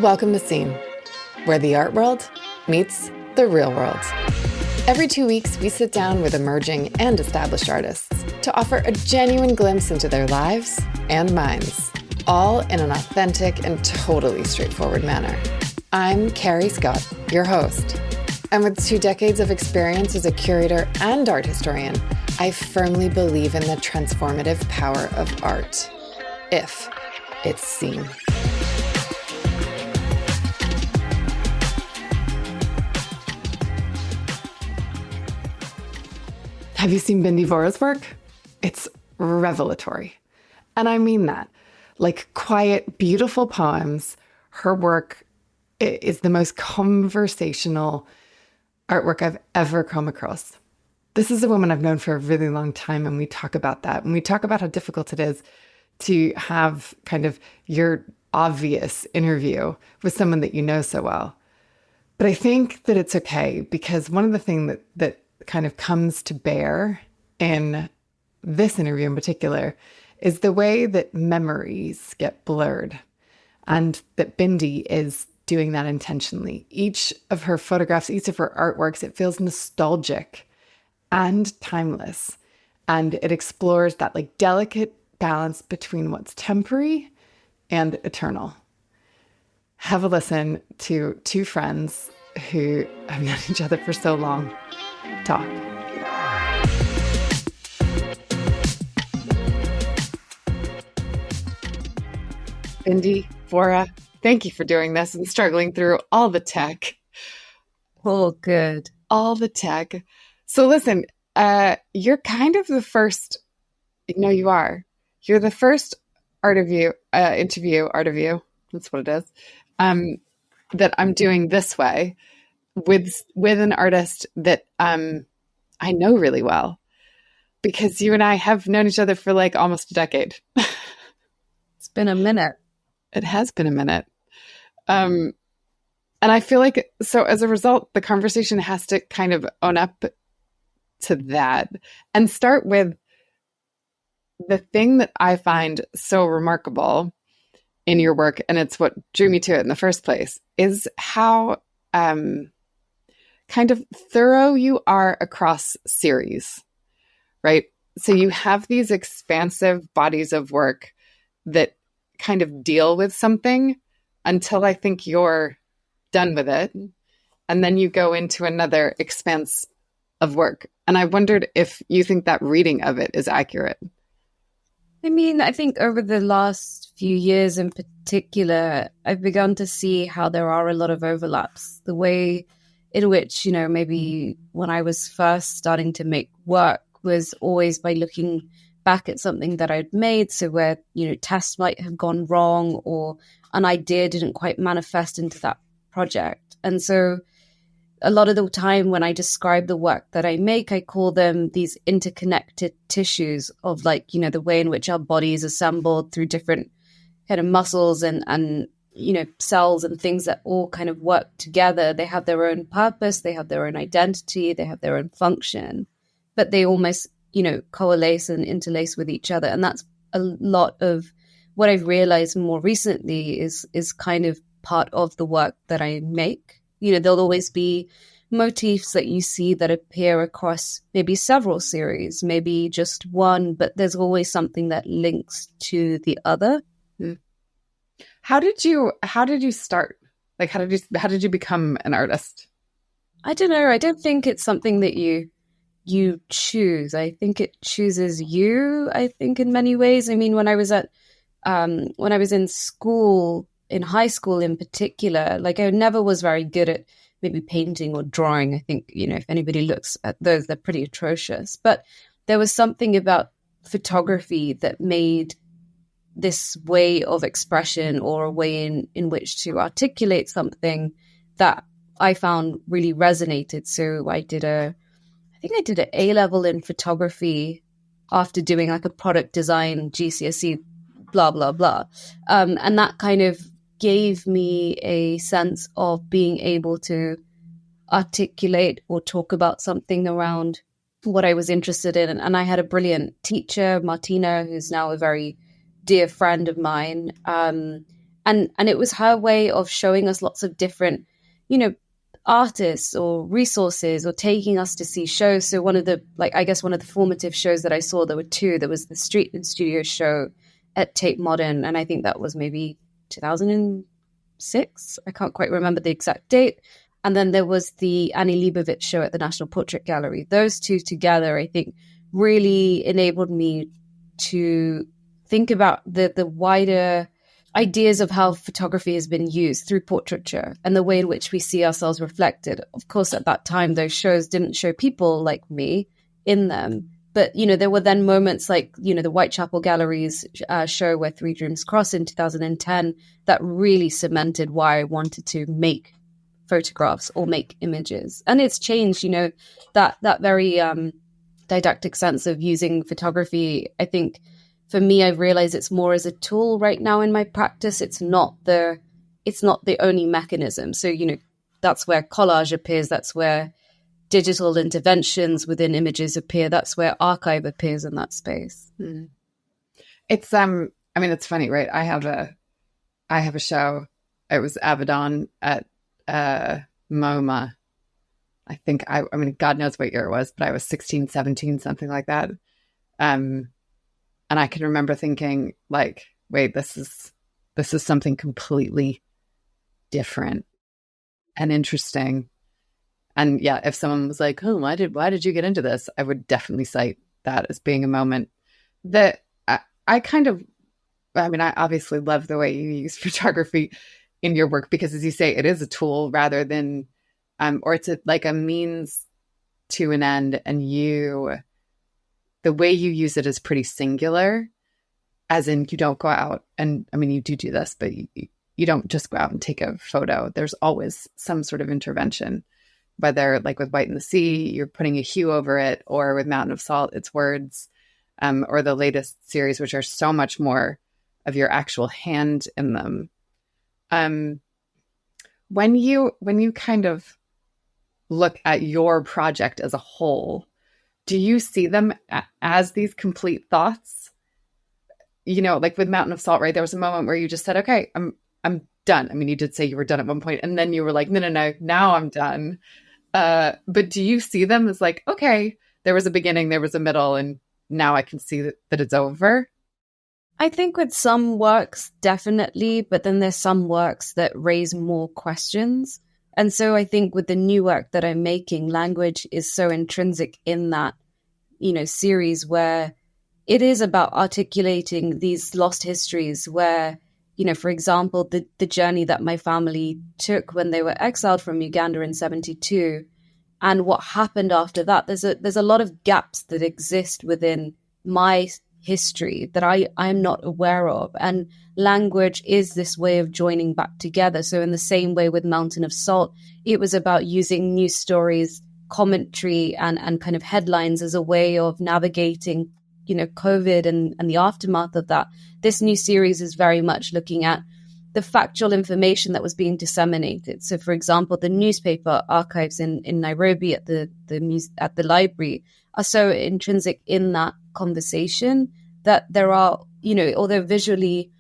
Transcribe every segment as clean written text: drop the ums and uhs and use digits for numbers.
Welcome to Scene, where the art world meets the real world. Every 2 weeks, we sit down with emerging and established artists to offer a genuine glimpse into their lives and minds, all in an authentic and totally straightforward manner. I'm Carrie Scott, your host. And with 2 decades of experience as a curator and art historian, I firmly believe in the transformative power of art, if it's seen. Have you seen Bindi Vora's work? It's revelatory. And I mean that. Like quiet, beautiful poems, her work is the most conversational artwork I've ever come across. This is a woman I've known for a really long time, and we talk about that. And we talk about how difficult it is to have kind of your obvious interview with someone that you know so well. But I think that it's okay, because one of the things that kind of comes to bear in this interview in particular is the way that memories get blurred, and that Bindi is doing that intentionally. Each of her photographs, each of her artworks, it feels nostalgic and timeless, and it explores that like delicate balance between what's temporary and eternal. Have a listen to 2 friends who have known each other for so long talk. Bindi Vora, thank you for doing this and struggling through all the tech. Oh, good. All the tech. So listen, you're kind of the first, no, you are. You're the first interview, that's what it is, that I'm doing this way with an artist that I know really well, because you and I have known each other for like almost a decade. It's been a minute. It has been a minute. And I feel like, so as a result, the conversation has to kind of own up to that and start with the thing that I find so remarkable in your work, and it's what drew me to it in the first place, is how kind of thorough you are across series, right? So you have these expansive bodies of work that kind of deal with something until I think you're done with it. And then you go into another expanse of work. And I wondered if you think that reading of it is accurate. I mean, I think over the last few years in particular, I've begun to see how there are a lot of overlaps. The way in which, maybe when I was first starting to make work was always by looking back at something that I'd made. So where, tests might have gone wrong, or an idea didn't quite manifest into that project. And so a lot of the time when I describe the work that I make, I call them these interconnected tissues of the way in which our body is assembled through different kind of muscles and cells and things that all kind of work together. They have their own purpose, they have their own identity, they have their own function, but they almost, coalesce and interlace with each other. And that's a lot of what I've realized more recently is kind of part of the work that I make. There'll always be motifs that you see that appear across maybe several series, maybe just one, but there's always something that links to the other. How did you start? Like, how did you become an artist? I don't know. I don't think it's something that you choose. I think it chooses you, I think, in many ways. I mean, when I was in school, in high school in particular, I never was very good at maybe painting or drawing. I think, if anybody looks at those, they're pretty atrocious. But there was something about photography that made this way of expression, or a way in which to articulate something, that I found really resonated. So I did an A-level in photography after doing a product design GCSE, blah, blah, blah. And that kind of gave me a sense of being able to articulate or talk about something around what I was interested in. And I had a brilliant teacher, Martina, who's now a very dear friend of mine. And it was her way of showing us lots of different, you know, artists or resources, or taking us to see shows. So one of the, like, I guess one of the formative shows that I saw, there were two. There was the Street and Studio show at Tate Modern, and I think that was maybe 2006. I can't quite remember the exact date. And then there was the Annie Leibovitz show at the National Portrait Gallery. Those two together, I think, really enabled me to think about the wider ideas of how photography has been used through portraiture and the way in which we see ourselves reflected. Of course, at that time, those shows didn't show people like me in them. But, you know, there were then moments like, you know, the Whitechapel Gallery's show Where Three Dreams Cross in 2010 that really cemented why I wanted to make photographs or make images. And it's changed, you know, that very didactic sense of using photography. I think for me, I've realized it's more as a tool right now in my practice. It's not the only mechanism. So, you know, that's where collage appears. That's where digital interventions within images appear. That's where archive appears in that space. Mm. It's I mean, it's funny, right? I have a show. It was Avedon at MoMA. I think I mean, God knows what year it was, but I was 16, 17, something like that. And I can remember thinking, like, wait, this is something completely different and interesting. And yeah, if someone was like, oh, why did you get into this? I would definitely cite that as being a moment that I obviously love the way you use photography in your work, because as you say, it is a tool rather than, or it's like a means to an end. And the way you use it is pretty singular, as in you don't go out and, I mean, you do this, but you don't just go out and take a photo. There's always some sort of intervention, whether like with White in the Sea, you're putting a hue over it, or with Mountain of Salt, it's words, or the latest series, which are so much more of your actual hand in them. When you kind of look at your project as a whole, do you see them as these complete thoughts? You know, like with Mountain of Salt, right? There was a moment where you just said, okay, I'm done. I mean, you did say you were done at one point, and then you were like, no, now I'm done. But do you see them as like, okay, there was a beginning, there was a middle, and now I can see that it's over? I think with some works, definitely, but then there's some works that raise more questions. And so I think with the new work that I'm making, language is so intrinsic in that, you know, series, where it is about articulating these lost histories where, you know, for example, the journey that my family took when they were exiled from Uganda in 1972, and what happened after that. There's a lot of gaps that exist within my history that I'm not aware of. And language is this way of joining back together. So in the same way with Mountain of Salt, it was about using news stories, commentary, and kind of headlines as a way of navigating, you know, COVID and the aftermath of that. This new series is very much looking at the factual information that was being disseminated. So, for example, the newspaper archives in Nairobi at the library are so intrinsic in that conversation that there are, you know, although visually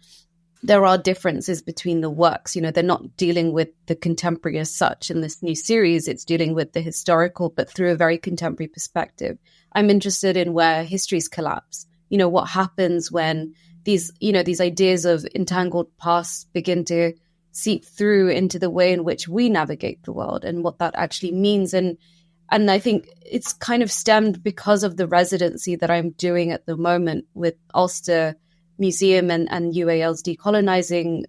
there are differences between the works, you know, they're not dealing with the contemporary as such in this new series. It's dealing with the historical, but through a very contemporary perspective. I'm interested in where histories collapse. You know, what happens when these ideas of entangled past begin to seep through into the way in which we navigate the world, and what that actually means. And I think it's kind of stemmed because of the residency that I'm doing at the moment with Ulster Museum and UAL's Decolonizing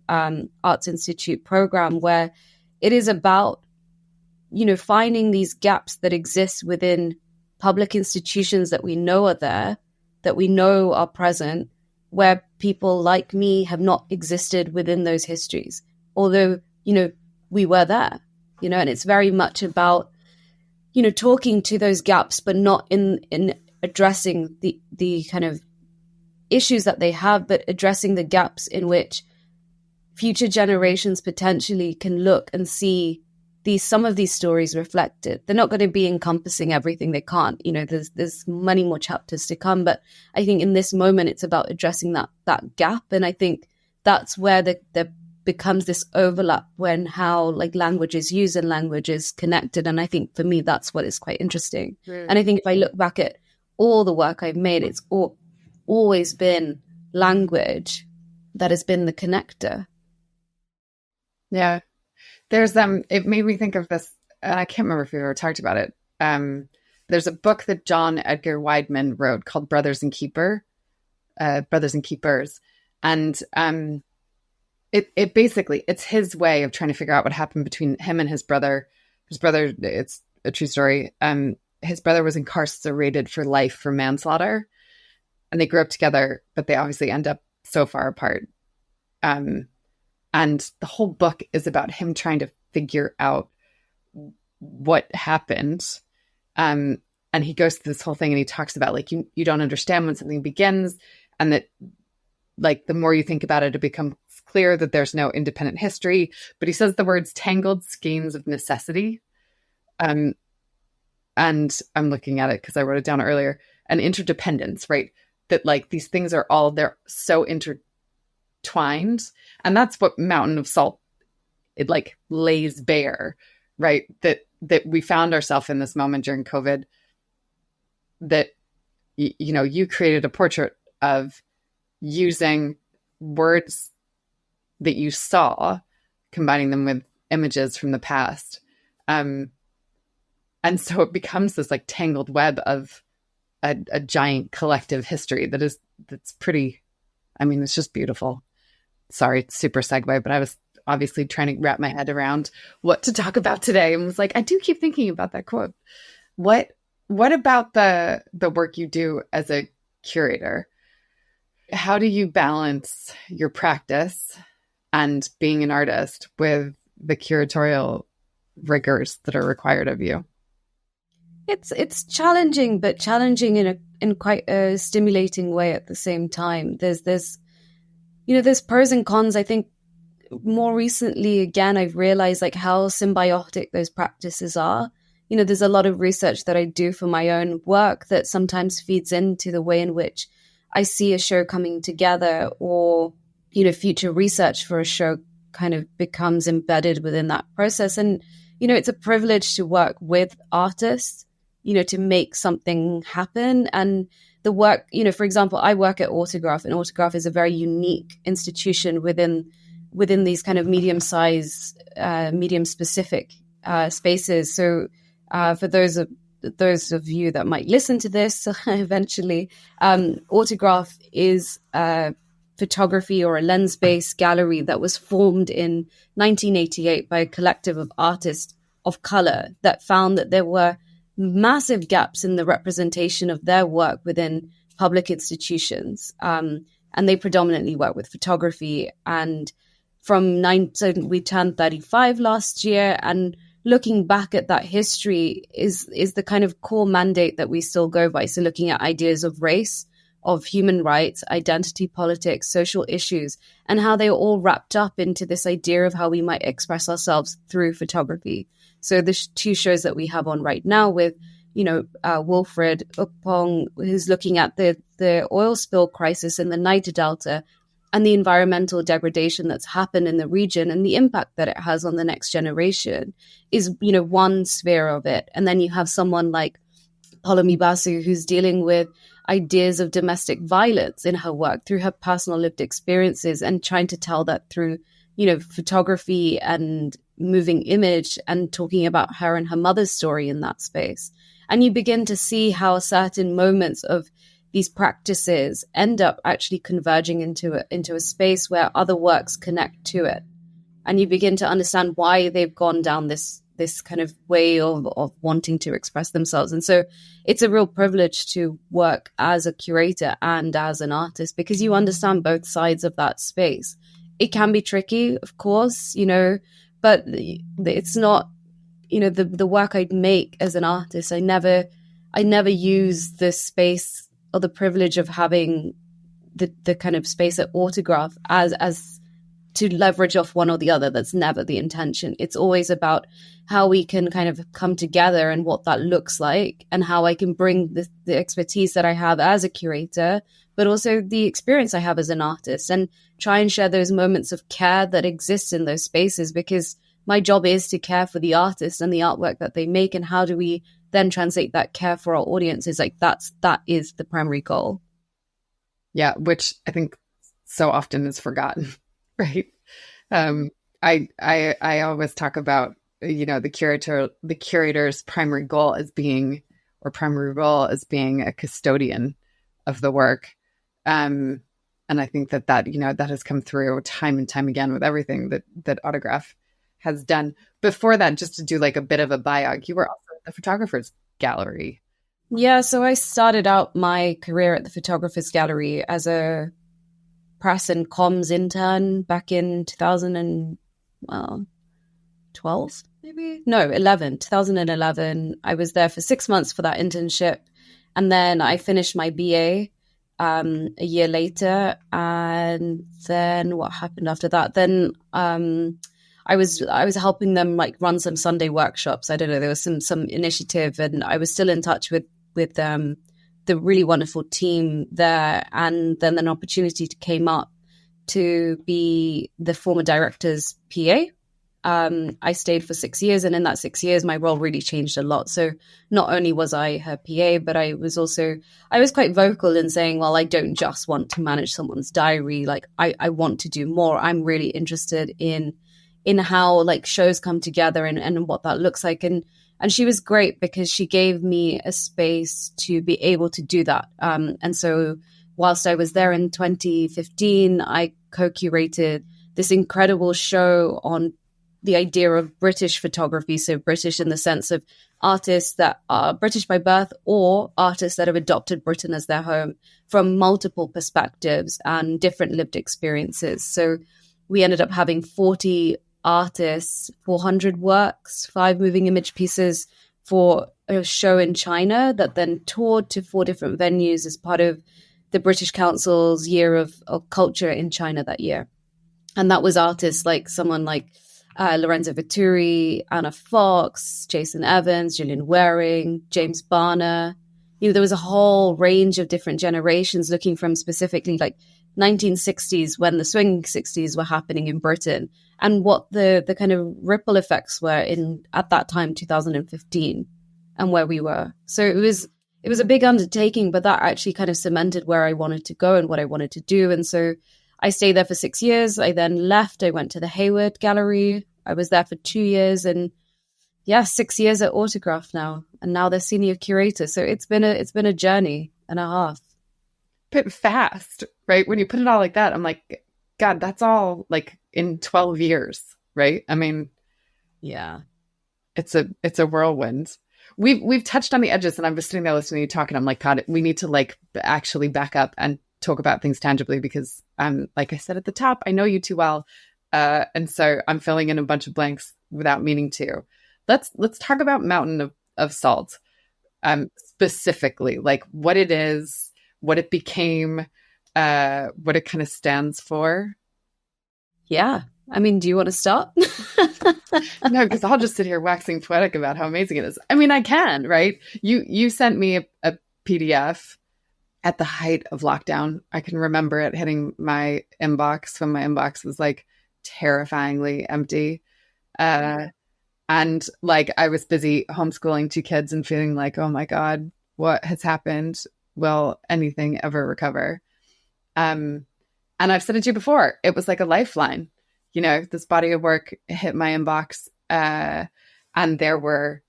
Arts Institute program, where it is about, you know, finding these gaps that exist within public institutions that we know are there, that we know are present, where people like me have not existed within those histories, although, you know, we were there, you know. And it's very much about, you know, talking to those gaps, but not in addressing the kind of issues that they have, but addressing the gaps in which future generations potentially can look and see some of these stories reflected. They're not going to be encompassing everything. They can't, you know, there's many more chapters to come. But I think in this moment, it's about addressing that gap. And I think that's where the becomes this overlap when how like language is used and language is connected. And I think for me, that's what is quite interesting. Mm. And I think if I look back at all the work I've made, it's always been language that has been the connector. Yeah. There's it made me think of this. I can't remember if we ever talked about it. There's a book that John Edgar Wideman wrote called Brothers and Keepers. And it basically, it's his way of trying to figure out what happened between him and his brother. His brother, it's a true story. His brother was incarcerated for life for manslaughter, and they grew up together, but they obviously end up so far apart. And the whole book is about him trying to figure out what happened. And he goes through this whole thing, and he talks about like, you don't understand when something begins, and that like the more you think about it, it becomes clear that there's no independent history. But he says the words tangled skeins of necessity. And I'm looking at it because I wrote it down earlier. And interdependence, right? That like these things are all, they're so intertwined. And that's what Mountain of Salt, it like lays bare, right? That we found ourselves in this moment during COVID, that, you know, you created a portrait of using words that you saw, combining them with images from the past. And so it becomes this like tangled web of a giant collective history that's pretty, I mean, it's just beautiful. Sorry, it's super segue, but I was obviously trying to wrap my head around what to talk about today, and was like, I do keep thinking about that quote. What about the work you do as a curator? How do you balance your practice and being an artist with the curatorial rigors that are required of you? It's challenging, but challenging in quite a stimulating way at the same time. There's pros and cons. I think more recently, again, I've realized like how symbiotic those practices are. You know, there's a lot of research that I do for my own work that sometimes feeds into the way in which I see a show coming together, or, you know, future research for a show kind of becomes embedded within that process. And, you know, it's a privilege to work with artists, you know, to make something happen. And the work, you know, for example, I work at Autograph, and Autograph is a very unique institution within these kind of medium-sized, medium-specific spaces. So for those of you that might listen to this eventually, Autograph is a photography or a lens-based gallery that was formed in 1988 by a collective of artists of color that found that there were massive gaps in the representation of their work within public institutions. And they predominantly work with photography. And so we turned 35 last year, and looking back at that history is the kind of core mandate that we still go by. So looking at ideas of race, of human rights, identity politics, social issues, and how they are all wrapped up into this idea of how we might express ourselves through photography. So the two shows that we have on right now with, you know, Wilfred Ukpong, who's looking at the oil spill crisis in the Niger Delta and the environmental degradation that's happened in the region and the impact that it has on the next generation, is, you know, one sphere of it. And then you have someone like Polomi Basu, who's dealing with ideas of domestic violence in her work through her personal lived experiences, and trying to tell that through, you know, photography and moving image, and talking about her and her mother's story in that space. And you begin to see how certain moments of these practices end up actually converging into a space where other works connect to it. And you begin to understand why they've gone down this kind of way of wanting to express themselves. And so it's a real privilege to work as a curator and as an artist, because you understand both sides of that space. It can be tricky, of course, you know, but it's not, you know, the work I'd make as an artist, I never use the space or the privilege of having the kind of space at Autograph as to leverage off one or the other. That's never the intention. It's always about how we can kind of come together and what that looks like, and how I can bring the expertise that I have as a curator, but also the experience I have as an artist, and try and share those moments of care that exist in those spaces, because my job is to care for the artist and the artwork that they make. And how do we then translate that care for our audiences? Like that is the primary goal. Yeah, which I think so often is forgotten, right? I always talk about, the curator's primary goal as being, or primary role as being, a custodian of the work. And I think that has come through time and time again with everything that Autograph has done. Before that, just to do like a bit of a biog, you were also at the Photographer's Gallery. Yeah, so I started out my career at the Photographer's Gallery as a press and comms intern back in 2012, maybe? No, 2011. I was there for 6 months for that internship. And then I finished my BA a year later. And then what happened after that? Then I was helping them like run some Sunday workshops. I don't know, there was some initiative, and I was still in touch with the really wonderful team there. And then an opportunity came up to be the former director's PA. I stayed for 6 years, and in that 6 years, my role really changed a lot. So not only was I her PA, but I was quite vocal in saying, well, I don't just want to manage someone's diary. Like I want to do more. I'm really interested in how like shows come together and what that looks like. And she was great because she gave me a space to be able to do that. And so whilst I was there in 2015, I co-curated this incredible show on the idea of British photography. So British in the sense of artists that are British by birth, or artists that have adopted Britain as their home, from multiple perspectives and different lived experiences. So we ended up having 40 artists, 400 works, 5 moving image pieces for a show in China that then toured to 4 different venues as part of the British Council's Year of Culture in China that year. And that was artists like someone like Lorenzo Vittori, Anna Fox, Jason Evans, Gillian Waring, James Barner. There was a whole range of different generations, looking from specifically like 1960s, when the swing 60s were happening in Britain, and what the kind of ripple effects were at that time, 2015, and where we were. So it was a big undertaking, but that actually kind of cemented where I wanted to go and what I wanted to do. And so I stayed there for 6 years. I then left. I went to the Hayward Gallery. I was there for 2 years, and 6 years at Autograph now, and now they're senior curator. So it's been a journey and a half. Bit fast, right? When you put it all like that, I'm like, God, that's all like in 12 years, right? I mean, yeah, it's a whirlwind. We've touched on the edges, and I'm just sitting there listening to you talk, and I'm like, God, we need to like actually back up and talk about things tangibly, because like I said at the top, I know you too well, and so I'm filling in a bunch of blanks without meaning to. Let's talk about Mountain of Salt, specifically, like what it is, what it became, what it kind of stands for. Yeah. I mean, do you want to start? No, because I'll just sit here waxing poetic about how amazing it is. I mean, I can, right? You sent me a PDF at the height of lockdown. I can remember it hitting my inbox when my inbox was like terrifyingly empty. And like I was busy homeschooling 2 kids and feeling like, oh my God, what has happened? Will anything ever recover? And I've said it to you before, it was like a lifeline. This body of work hit my inbox, and there were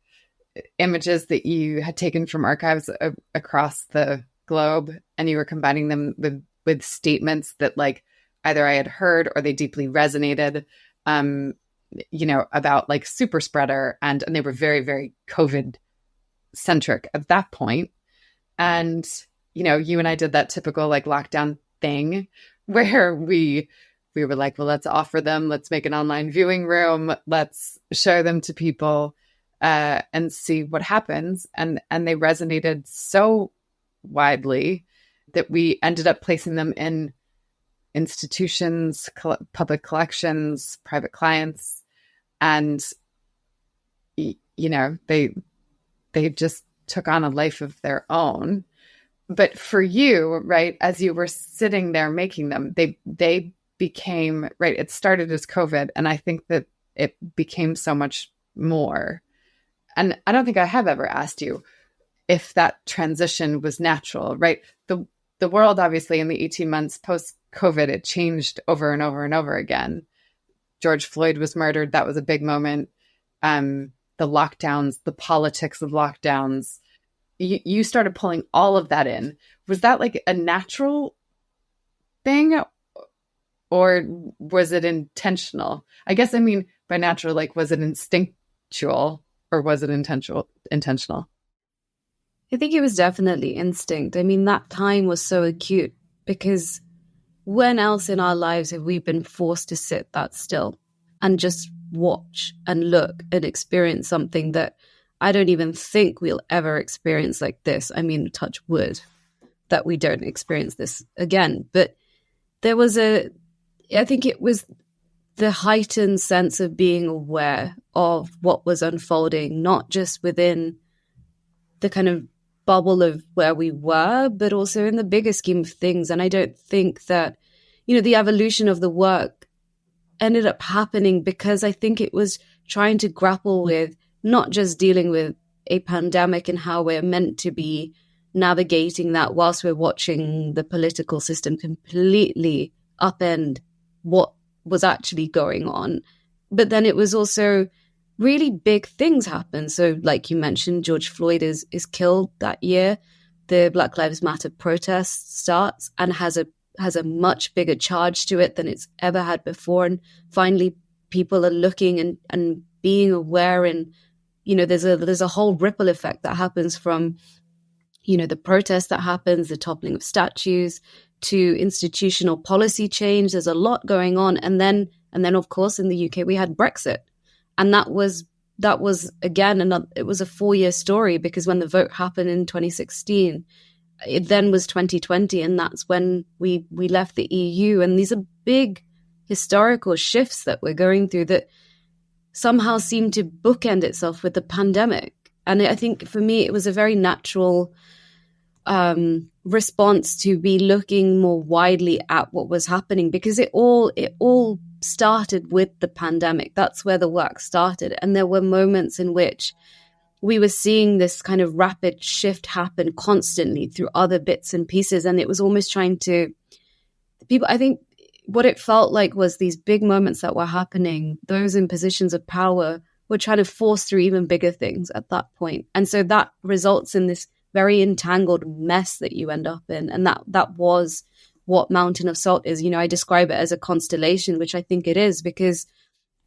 images that you had taken from archives across the globe, and you were combining them with statements that like either I had heard or they deeply resonated, about like super spreader, and they were very, very COVID centric at that point. And, you and I did that typical like lockdown thing where we were like, well, let's offer them, let's make an online viewing room, let's show them to people, and see what happens. And they resonated so widely that we ended up placing them in institutions, public collections, private clients, and they just took on a life of their own. But for you, right, as you were sitting there making them, they became, right, it started as COVID, and I think that it became so much more. And I don't think I have ever asked you if that transition was natural, right? The world, obviously, in the 18 months post-COVID, it changed over and over and over again. George Floyd was murdered. That was a big moment. The lockdowns, the politics of lockdowns, you started pulling all of that in. Was that like a natural thing, or was it intentional? I guess I mean by natural, like, was it instinctual or was it intentional? I think it was definitely instinct. I mean, that time was so acute because when else in our lives have we been forced to sit that still and just watch and look and experience something that I don't even think we'll ever experience like this? I mean, touch wood that we don't experience this again. But there was I think it was the heightened sense of being aware of what was unfolding, not just within the kind of bubble of where we were, but also in the bigger scheme of things. And I don't think that, the evolution of the work ended up happening because I think it was trying to grapple with not just dealing with a pandemic and how we're meant to be navigating that whilst we're watching the political system completely upend what was actually going on. But then it was also really big things happen. So like you mentioned, George Floyd is killed that year. The Black Lives Matter protest starts and has a much bigger charge to it than it's ever had before. And finally, people are looking and being aware. And, there's a whole ripple effect that happens from, the protest that happens, the toppling of statues, to institutional policy change. There's a lot going on. And then, of course, in the UK, we had Brexit. And that was again, it was a 4-year story, because when the vote happened in 2016, it then was 2020. And that's when we left the EU. And these are big historical shifts that we're going through that somehow seem to bookend itself with the pandemic. And I think for me, it was a very natural response to be looking more widely at what was happening, because it all started with the pandemic. That's where the work started. And there were moments in which we were seeing this kind of rapid shift happen constantly through other bits and pieces. And it was almost trying to, people, I think what it felt like was these big moments that were happening, those in positions of power were trying to force through even bigger things at that point. And so that results in this very entangled mess that you end up in. And that was what Mountain of Salt is. I describe it as a constellation, which I think it is, because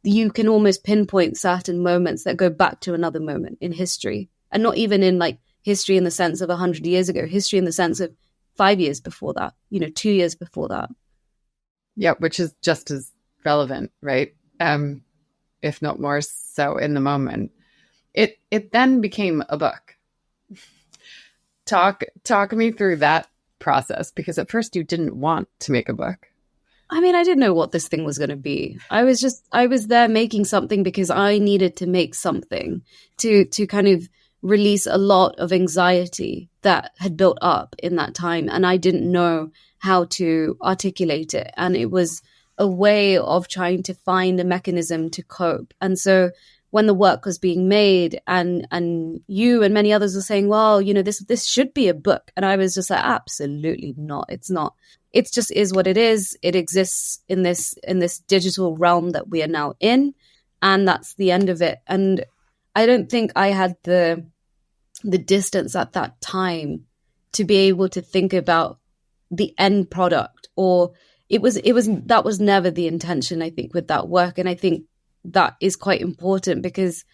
you can almost pinpoint certain moments that go back to another moment in history, and not even in like history in the sense of 100 years ago, history in the sense of 5 years before that, 2 years before that. Yeah, which is just as relevant, right? If not more so in the moment. It then became a book. Talk me through that process, because at first you didn't want to make a book. I mean, I didn't know what this thing was going to be. I was there making something because I needed to make something to kind of release a lot of anxiety that had built up in that time. And I didn't know how to articulate it. And it was a way of trying to find a mechanism to cope. And so when the work was being made and you and many others were saying, well, this should be a book. And I was just like, absolutely not. It's not. It just is what it is. It exists in this digital realm that we are now in. And that's the end of it. And I don't think I had the distance at that time to be able to think about the end product, or that was never the intention, I think, with that work. And I think that is quite important, because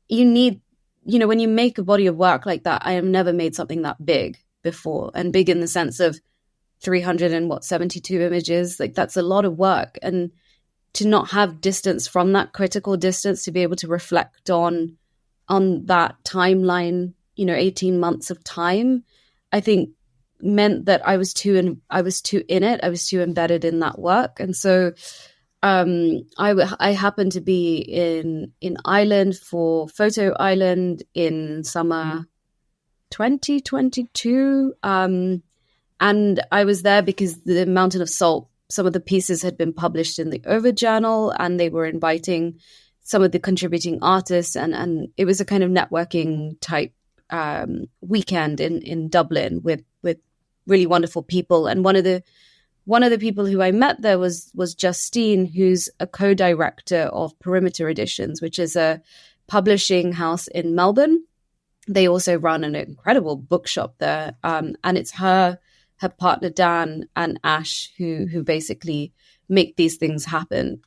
you need, when you make a body of work like that, I have never made something that big before, and big in the sense of 372 images. Like, that's a lot of work. And to not have distance from that critical distance, to be able to reflect on that timeline, 18 months of time, I think meant that I was too in it. I was too embedded in that work. And so I happened to be in Ireland for Photo Island in summer 2022. And I was there because the Mountain of Salt, some of the pieces had been published in the Ovid Journal, and they were inviting some of the contributing artists, and it was a kind of networking type weekend in Dublin with really wonderful people. And one of the people who I met there was Justine, who's a co-director of Perimeter Editions, which is a publishing house in Melbourne. They also run an incredible bookshop there, and it's her partner Dan and Ash who basically make these things happen.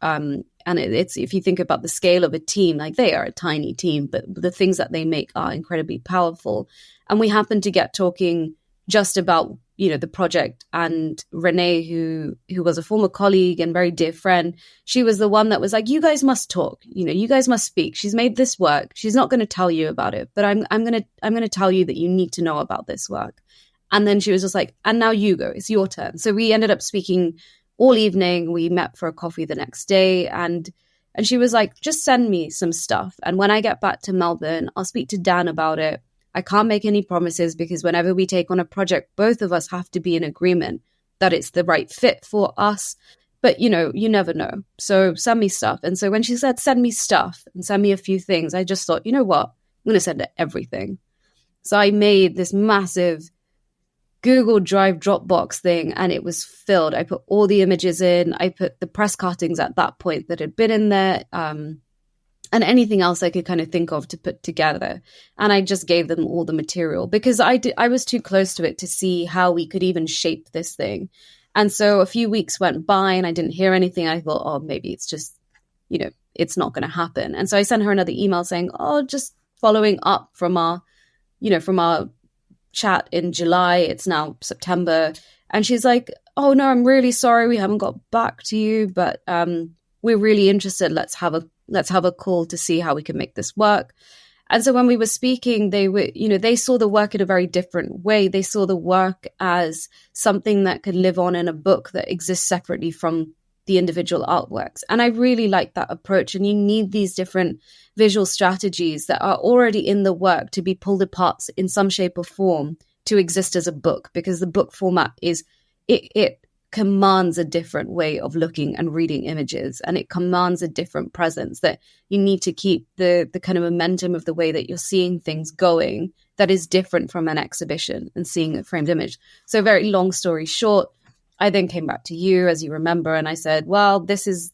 And it's, if you think about the scale of a team, like they are a tiny team, but the things that they make are incredibly powerful. And we happened to get talking just about, the project, and Renee, who was a former colleague and very dear friend, she was the one that was like, you guys must talk, you guys must speak. She's made this work. She's not going to tell you about it, but I'm going to tell you that you need to know about this work. And then she was just like, and now you go, it's your turn. So we ended up speaking all evening. We met for a coffee the next day, and she was like, just send me some stuff. And when I get back to Melbourne, I'll speak to Dan about it. I can't make any promises because whenever we take on a project, both of us have to be in agreement that it's the right fit for us. But, you never know. So send me stuff. And so when she said, send me stuff and send me a few things, I just thought, you know what? I'm going to send her everything. So I made this massive Google Drive Dropbox thing, and it was filled. I put all the images in. I put the press cuttings at that point that had been in there, and anything else I could kind of think of to put together. And I just gave them all the material because I was too close to it to see how we could even shape this thing. And so a few weeks went by and I didn't hear anything. I thought, oh, maybe it's just, it's not going to happen. And so I sent her another email saying, oh, just following up from our chat in July. It's now September. And she's like, oh no, I'm really sorry we haven't got back to you, but we're really interested. Let's have a call to see how we can make this work. And so when we were speaking, they saw the work in a very different way. They saw the work as something that could live on in a book that exists separately from the individual artworks. And I really like that approach. And you need these different visual strategies that are already in the work to be pulled apart in some shape or form to exist as a book, because the book format it commands a different way of looking and reading images, and it commands a different presence that you need to keep the kind of momentum of the way that you're seeing things going that is different from an exhibition and seeing a framed image. So very long story short, I then came back to you, as you remember, and I said, well, this is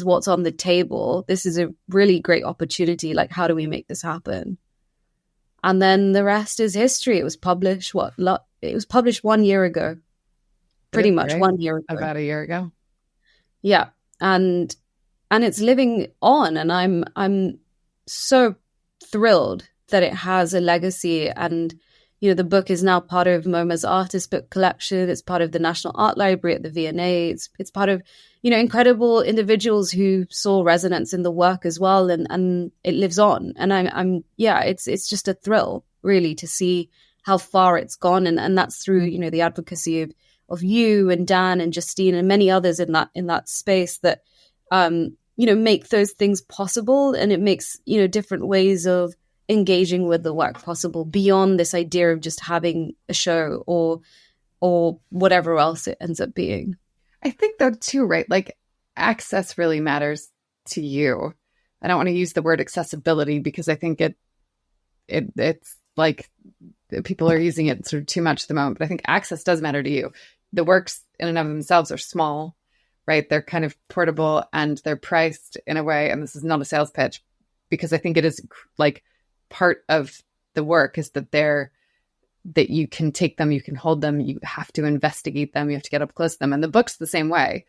what's on the table. This is a really great opportunity. Like, how do we make this happen? And then the rest is history. It was published, it was published 1 year ago. Pretty much right? 1 year ago. About a year ago. Yeah. And it's living on, and I'm so thrilled that it has a legacy. And the book is now part of MoMA's artist book collection. It's part of the National Art Library at the V&A. It's part of incredible individuals who saw resonance in the work as well, and it lives on. And it's just a thrill really to see how far it's gone, and that's through the advocacy of you and Dan and Justine and many others in that space that make those things possible, and it makes different ways of engaging with the work possible beyond this idea of just having a show or whatever else it ends up being. I think though too, right? Like, access really matters to you. I don't want to use the word accessibility because I think it's like people are using it sort of too much at the moment, but I think access does matter to you. The works in and of themselves are small, right? They're kind of portable and they're priced in a way, and this is not a sales pitch, because I think it is like part of the work is that you can take them, you can hold them, you have to investigate them, you have to get up close to them. And the book's the same way.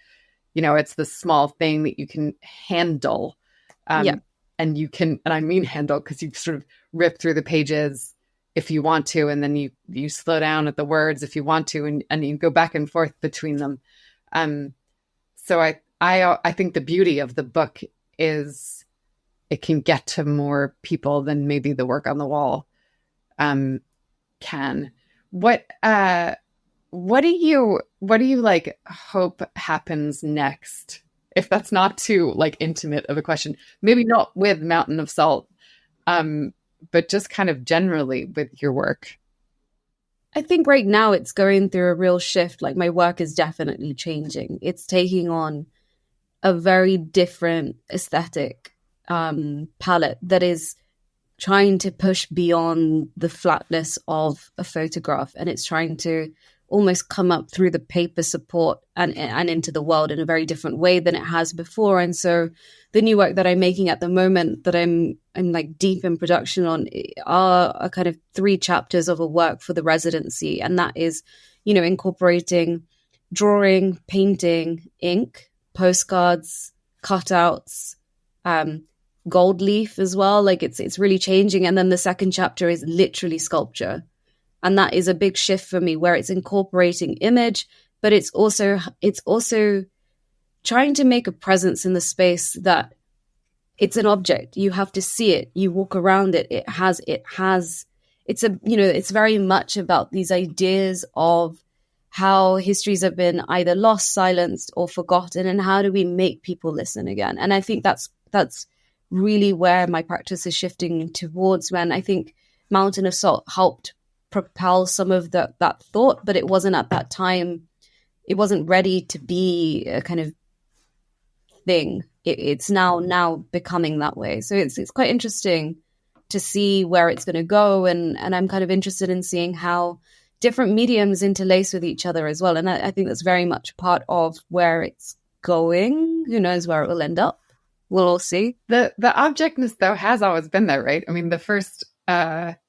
It's the small thing that you can handle. And you can, and I mean handle, because you sort of rip through the pages if you want to, and then you slow down at the words if you want to, and you go back and forth between them. So I think the beauty of the book is it can get to more people than maybe the work on the wall can. What what do you like hope happens next? If that's not too like intimate of a question, maybe not with Mountain of Salt, but just kind of generally with your work. I think right now it's going through a real shift. Like my work is definitely changing. It's taking on a very different aesthetic palette that is trying to push beyond the flatness of a photograph, and it's trying to almost come up through the paper support and into the world in a very different way than it has before. And so the new work that I'm making at the moment that I'm like deep in production on are kind of 3 chapters of a work for the residency. And that is, you know, incorporating drawing, painting, ink, postcards, cutouts, gold leaf as well. Like it's really changing. And then the second chapter is literally sculpture. And that is a big shift for me, where it's incorporating image, but it's also trying to make a presence in the space that it's an object. You have to see it. You walk around it. It's very much about these ideas of how histories have been either lost, silenced, or forgotten, and how do we make people listen again? And I think that's really where my practice is shifting towards, when I think Mountain of Salt helped propel some of that thought, but it wasn't at that time, it wasn't ready to be a kind of thing. It's now becoming that way. So it's quite interesting to see where it's going to go, and I'm kind of interested in seeing how different mediums interlace with each other as well. And I think that's very much part of where it's going. Who knows where it will end up? We'll all see. The objectness, though, has always been there, right? I mean, the first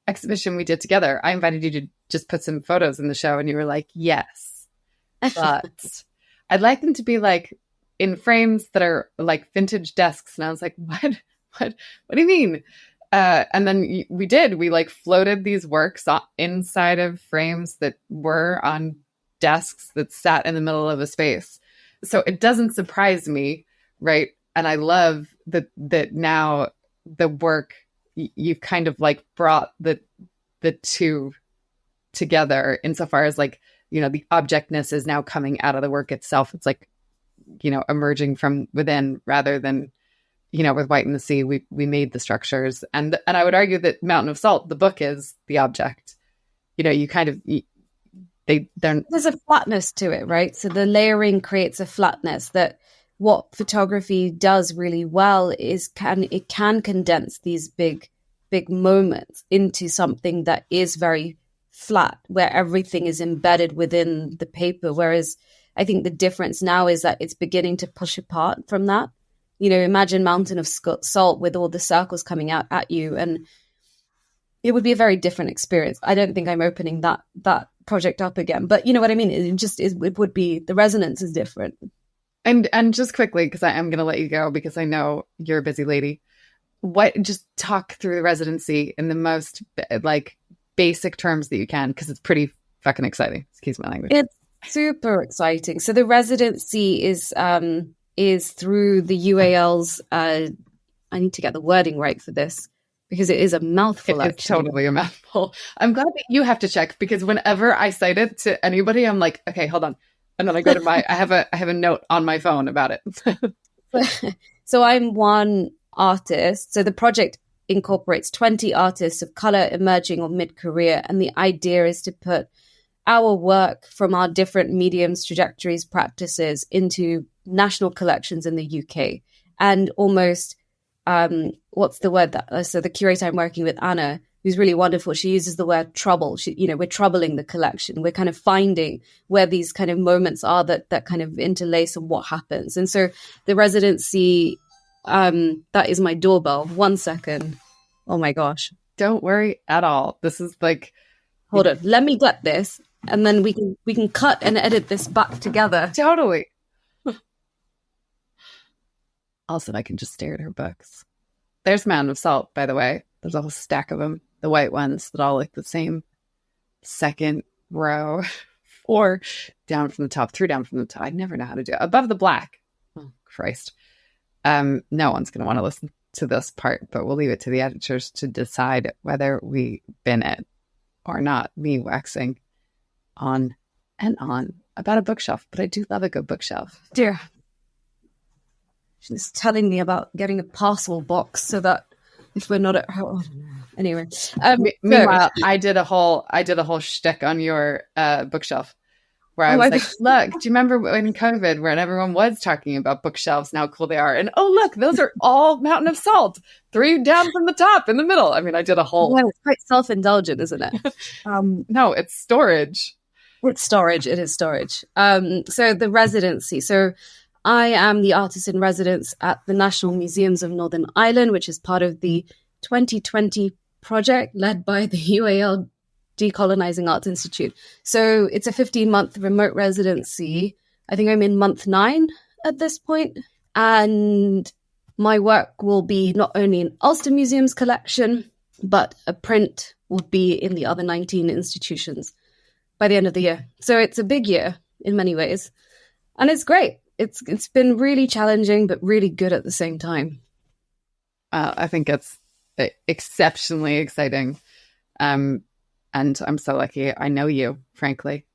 exhibition we did together, I invited you to just put some photos in the show, and you were like, yes, but I'd like them to be like in frames that are like vintage desks. And I was like, what do you mean? And then we like floated these works inside of frames that were on desks that sat in the middle of a space. So it doesn't surprise me, right? And I love that now the work, you've kind of like brought the two together insofar as like, you know, the objectness is now coming out of the work itself. It's like, you know, emerging from within rather than, you know, with White in the Sea, we made the structures. And I would argue that Mountain of Salt, the book, is the object. You know, you kind of, there's a flatness to it, right? So the layering creates a flatness that what photography does really well is it can condense these big moments into something that is very flat, where everything is embedded within the paper. Whereas I think the difference now is that it's beginning to push apart from that. You know, imagine Mountain of Salt with all the circles coming out at you, and it would be a very different experience. I don't think I'm opening that project up again, but you know what I mean? It would be, the resonance is different. And just quickly, because I am going to let you go because I know you're a busy lady. Just talk through the residency in the most like basic terms that you can, because it's pretty fucking exciting. Excuse my language. It's super exciting. So the residency is through the UAL's. I need to get the wording right for this because it is a mouthful. It's totally a mouthful. I'm glad that you have to check, because whenever I cite it to anybody, I'm like, okay, hold on. And then I go to I have a note on my phone about it. So I'm one artist. So the project incorporates 20 artists of color, emerging or mid-career. And the idea is to put our work from our different mediums, trajectories, practices into national collections in the UK. And almost, what's the word that, so the curator I'm working with, Anna, who's really wonderful, she uses the word trouble. We're troubling the collection. We're kind of finding where these kind of moments are that kind of interlace and what happens. And so the residency, that is my doorbell. 1 second. Oh my gosh. Don't worry at all. This is like, hold on. Let me get this, and then we can cut and edit this back together. Totally. Also, I can just stare at her books. There's Mountain of Salt, by the way. There's a whole stack of them, the white ones that all look the same. Second row, 4 down from the top, 3 down from the top. I never know how to do it. Above the black. Oh, Christ. No one's going to want to listen to this part, but we'll leave it to the editors to decide whether we bin it or not. Me waxing on and on about a bookshelf, but I do love a good bookshelf. Dear. She's telling me about getting a parcel box so that if we're not at home. Anyway. Meanwhile, I did a whole shtick on your bookshelf where I was like, look, do you remember in COVID when everyone was talking about bookshelves and how cool they are? And oh, look, those are all Mountain of Salt, 3 down from the top in the middle. I mean, I did a whole... Well, it's quite self-indulgent, isn't it? No, it's storage. It's storage. It is storage. So the residency. So I am the artist in residence at the National Museums of Northern Ireland, which is part of the 2020 project led by the UAL Decolonizing Arts Institute. So it's a 15-month remote residency. I think I'm in month 9 at this point. And my work will be not only in Ulster Museum's collection, but a print will be in the other 19 institutions by the end of the year. So it's a big year in many ways. And it's great. It's been really challenging, but really good at the same time. I think it's exceptionally exciting. And I'm so lucky I know you, frankly.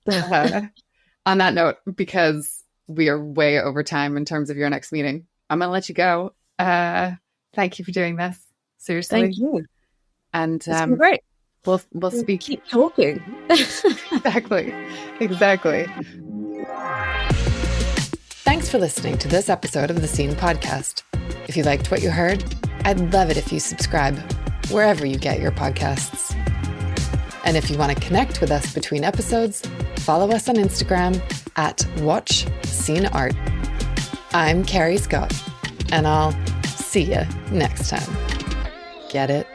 On that note, because we are way over time in terms of your next meeting, I'm going to let you go. Thank you for doing this. Seriously. Thank you. And it's been great. We'll speak. Keep talking. Exactly. Thanks for listening to this episode of the Scene Podcast. If you liked what you heard, I'd love it if you subscribe wherever you get your podcasts. And if you want to connect with us between episodes, follow us on Instagram at WatchSceneArt. I'm Carrie Scott, and I'll see you next time. Get it?